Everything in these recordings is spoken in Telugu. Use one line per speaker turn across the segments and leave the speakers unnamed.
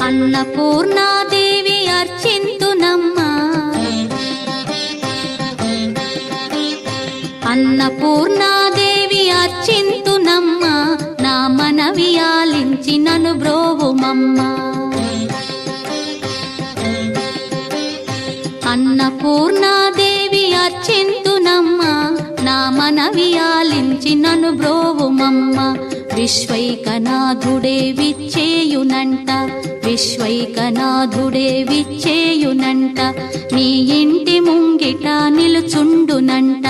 అన్నపూర్ణాదేవి అర్చింతునమ్మా, అన్నపూర్ణాదేవి అర్చింతునమ్మా, నా మనవి ఆలించి నన్ను బ్రోవుమమ్మా. అన్నపూర్ణాదేవి అర్చింతునమ్మా, నా మనవి ఆలించి నన్ను బ్రోవుమమ్మా. విశ్వైకనాథుడే విచ్చేయునంట, విశ్వైకనాథుడే విచ్చేయునంట, నీ ఇంటి ముంగిట నిలుచుండునంట,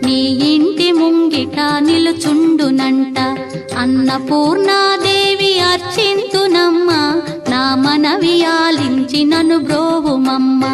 నీ ఇంటి ముంగిట నిలుచుండునంట. అన్నపూర్ణాదేవి అర్చింతునమ్మా, నా మనవి ఆలించి నన్ను బ్రోవుమమ్మా.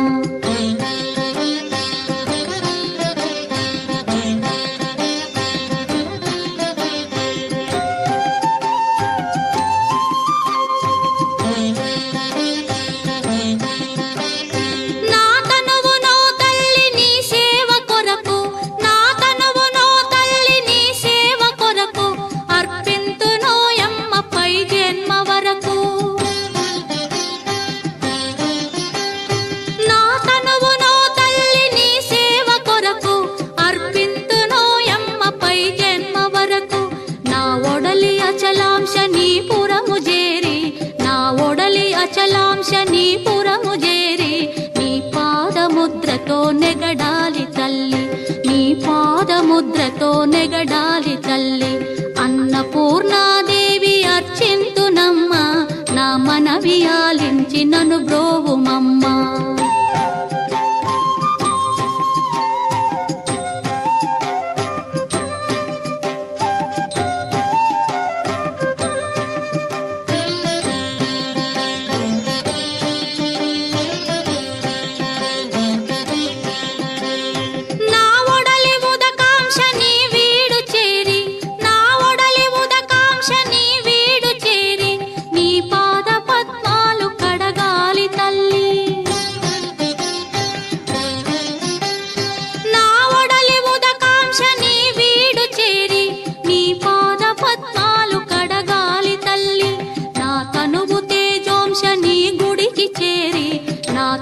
అచలాంశనీపురము చేరి నీ పాదముద్రతో నెగడాలి తల్లి, నీ పాదముద్రతో నెగడాలి తల్లి. అన్నపూర్ణాదేవి అర్చింతునమ్మా, నా మనవి ఆలించి నన్ను బ్రోవుమమ్మా.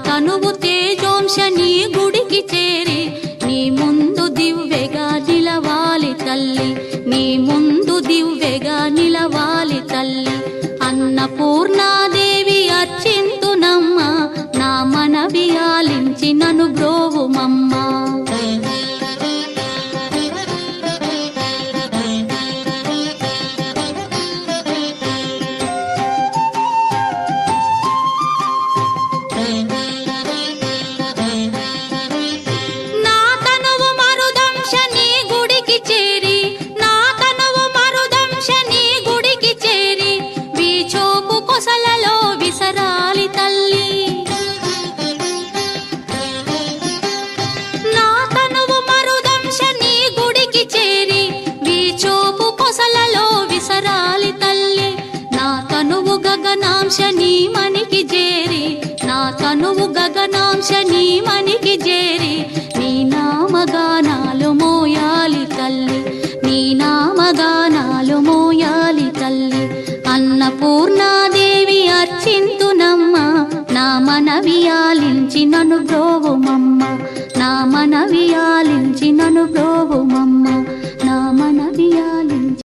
తనువు తేజోంశని గుడికి చేరి నీ ముందు దివ్వెగా నిలవాలి తల్లి, నీ ముందు దివ్వెగా నిలవాలి తల్లి. అన్నపూర్ణాదేవి అర్చింతునమ్మా, నా మనవి ఆలించి నన్ను బ్రోవుమమ్మా. గగనాంశని మనికి చేరి, నా తనువు గగనాంశని మనికి చేరి నీ నామగానాలు మోయాలి తల్లి, నీ నామగానాలు మోయాలి తల్లి. అన్నపూర్ణాదేవి అర్చింతునమ్మా, నా మనవి ఆలించి నన్ను బ్రోవుమమ్మా, నా మనవి ఆలించి నన్ను బ్రోవు.